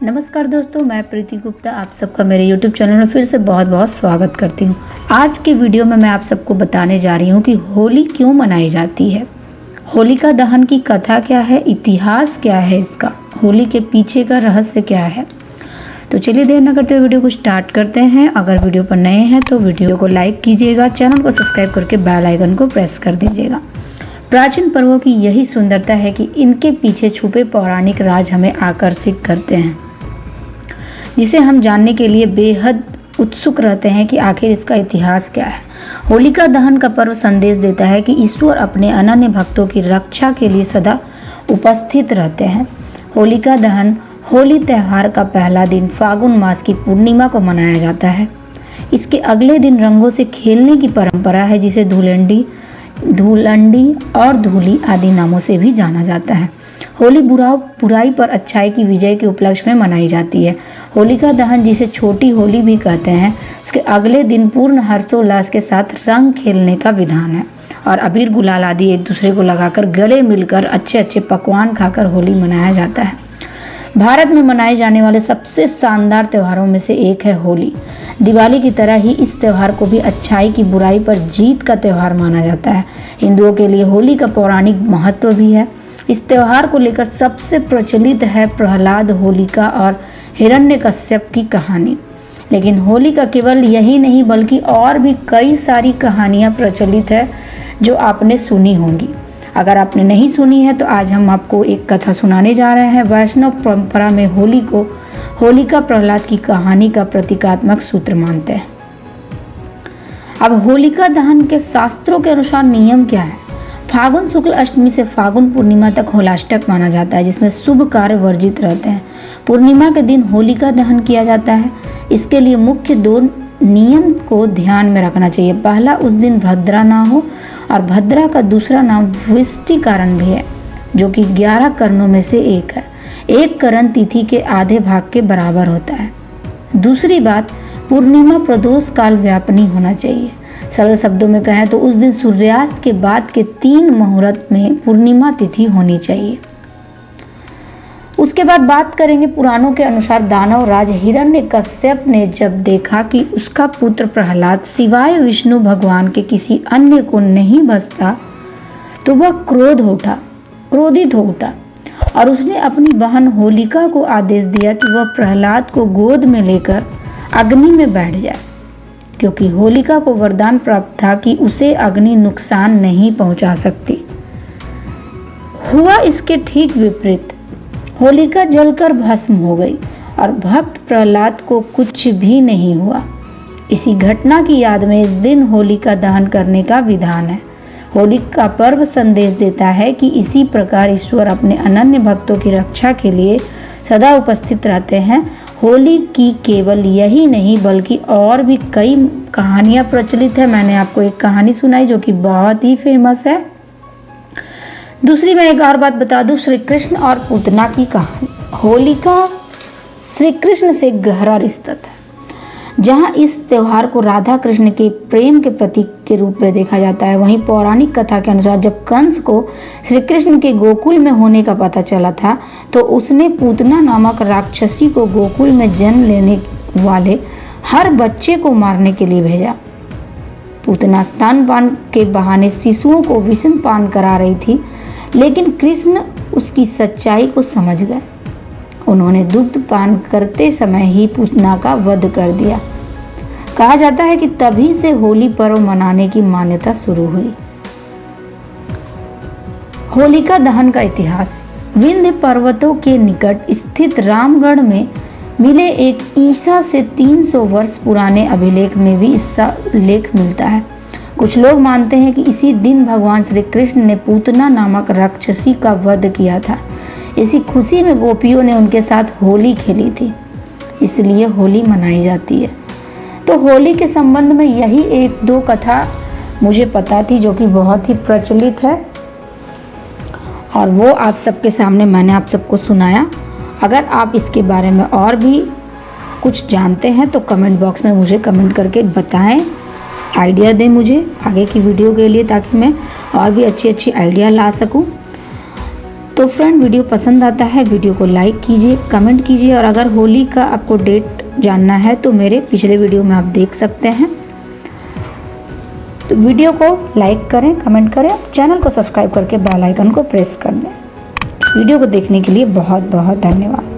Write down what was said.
नमस्कार दोस्तों, मैं प्रीति गुप्ता आप सबका मेरे YouTube चैनल में फिर से बहुत बहुत स्वागत करती हूँ। आज के वीडियो में मैं आप सबको बताने जा रही हूँ कि होली क्यों मनाई जाती है। होलिका दहन की कथा क्या है, इतिहास क्या है इसका, होली के पीछे का रहस्य क्या है। तो चलिए देर न करते हुए वीडियो को स्टार्ट करते हैं। अगर वीडियो पर नए हैं तो वीडियो को लाइक कीजिएगा, चैनल को सब्सक्राइब करके बेल आइकन को प्रेस कर दीजिएगा। प्राचीन पर्वों की यही सुंदरता है कि इनके पीछे छुपे पौराणिक राज हमें आकर्षित करते हैं, जिसे हम जानने के लिए बेहद उत्सुक रहते हैं कि आखिर इसका इतिहास क्या है। होलिका दहन का पर्व संदेश देता है कि ईश्वर अपने अनन्य भक्तों की रक्षा के लिए सदा उपस्थित रहते हैं। होलिका दहन होली त्यौहार का पहला दिन फागुन मास की पूर्णिमा को मनाया जाता है। इसके अगले दिन रंगों से खेलने की परंपरा है, जिसे धूलंडी और धूली आदि नामों से भी जाना जाता है। होली बुराई पर अच्छाई की विजय के उपलक्ष्य में मनाई जाती है। होलिका दहन, जिसे छोटी होली भी कहते हैं, उसके अगले दिन पूर्ण हर्षोल्लास के साथ रंग खेलने का विधान है और अबीर गुलाल आदि एक दूसरे को लगाकर गले मिलकर अच्छे अच्छे पकवान खाकर होली मनाया जाता है। भारत में मनाए जाने वाले सबसे शानदार त्योहारों में से एक है होली। दिवाली की तरह ही इस त्यौहार को भी अच्छाई की बुराई पर जीत का त्यौहार माना जाता है। हिंदुओं के लिए होली का पौराणिक महत्व भी है। इस त्यौहार को लेकर सबसे प्रचलित है प्रहलाद, होलिका और हिरण्यकश्यप की कहानी। लेकिन होली का केवल यही नहीं बल्कि और भी कई सारी कहानियाँ प्रचलित है जो आपने सुनी होंगी। अगर आपने नहीं सुनी है तो आज हम आपको एक कथा सुनाने जा रहे हैं। वैष्णव परंपरा में होली को होलिका प्रहलाद की कहानी का प्रतीकात्मक सूत्र मानते हैं। अब होलिका दहन के शास्त्रों के अनुसार नियम क्या है। फागुन शुक्ल अष्टमी से फागुन पूर्णिमा तक होलाष्टक माना जाता है, जिसमें शुभ कार्य वर्जित रहते हैं। पूर्णिमा के दिन होलिका दहन किया जाता है। इसके लिए मुख्य दो नियम को ध्यान में रखना चाहिए। पहला, उस दिन भद्रा ना हो, और भद्रा का दूसरा नाम विष्टि कारण भी है, जो कि 11 करणों में से एक है। एक करण तिथि के आधे भाग के बराबर होता है। दूसरी बात, पूर्णिमा प्रदोष काल व्यापनी होना चाहिए। सरल शब्दों में कहें तो उस दिन सूर्यास्त के बाद के 3 मुहूर्त में पूर्णिमा तिथि होनी चाहिए। उसके बाद बात करेंगे पुराणों के अनुसार दानव राज हिरण्यकश्यप ने जब देखा कि उसका पुत्र प्रहलाद सिवाय विष्णु भगवान के किसी अन्य को नहीं बचता, तो वह क्रोधित हो उठा और उसने अपनी बहन होलिका को आदेश दिया कि वह प्रहलाद को गोद में लेकर अग्नि में बैठ जाए, क्योंकि होलिका को वरदान प्राप्त था कि उसे अग्नि नुकसान नहीं पहुंचा सकती। हुआ इसके ठीक विपरीत। होलिका जलकर भस्म हो गई और भक्त प्रहलाद को कुछ भी नहीं हुआ। इसी घटना की याद में इस दिन होलिका दहन करने का विधान है। होली का पर्व संदेश देता है कि इसी प्रकार ईश्वर अपने अनन्य भक्तों की रक्षा के लिए सदा उपस्थित रहते हैं। होली की केवल यही नहीं बल्कि और भी कई कहानियाँ प्रचलित है। मैंने आपको एक कहानी सुनाई जो कि बहुत ही फेमस है। दूसरी मैं एक और बात बता दूं, श्री कृष्ण और पूतना की कहानी। होलिका श्री कृष्ण से गहरा रिश्ता था। जहां इस त्यौहार को राधा कृष्ण के प्रेम के प्रतीक के रूप में देखा जाता है, वहीं पौराणिक कथा के अनुसार जब कंस को श्री कृष्ण के गोकुल में होने का पता चला था, तो उसने पूतना नामक राक्षसी को गोकुल में जन्म लेने वाले हर बच्चे को मारने के लिए भेजा। पूतना स्तनपान के बहाने शिशुओं को विषम पान करा रही थी, लेकिन कृष्ण उसकी सच्चाई को समझ गए। उन्होंने दुग्ध पान करते समय ही पूतना का वध कर दिया। कहा जाता है कि तभी से होली पर्व मनाने की मान्यता शुरू हुई। होलिका दहन का इतिहास। विंध्य पर्वतों के निकट स्थित रामगढ़ में मिले एक ईसा से 300 वर्ष पुराने अभिलेख में भी इसका उल्लेख मिलता है। कुछ लोग मानते हैं कि इसी दिन भगवान श्री कृष्ण ने पूतना नामक राक्षसी का वध किया था। इसी खुशी में गोपियों ने उनके साथ होली खेली थी, इसलिए होली मनाई जाती है। तो होली के संबंध में यही 1-2 कथा मुझे पता थी जो कि बहुत ही प्रचलित है, और वो आप सबके सामने मैंने आप सबको सुनाया। अगर आप इसके बारे में और भी कुछ जानते हैं तो कमेंट बॉक्स में मुझे कमेंट करके बताएं, आइडिया दें मुझे आगे की वीडियो के लिए, ताकि मैं और भी अच्छी आइडिया ला सकूं। तो फ्रेंड, वीडियो पसंद आता है वीडियो को लाइक कीजिए, कमेंट कीजिए, और अगर होली का आपको डेट जानना है तो मेरे पिछले वीडियो में आप देख सकते हैं। तो वीडियो को लाइक करें, कमेंट करें, चैनल को सब्सक्राइब करके बेल आइकन को प्रेस कर दें। वीडियो को देखने के लिए बहुत बहुत धन्यवाद।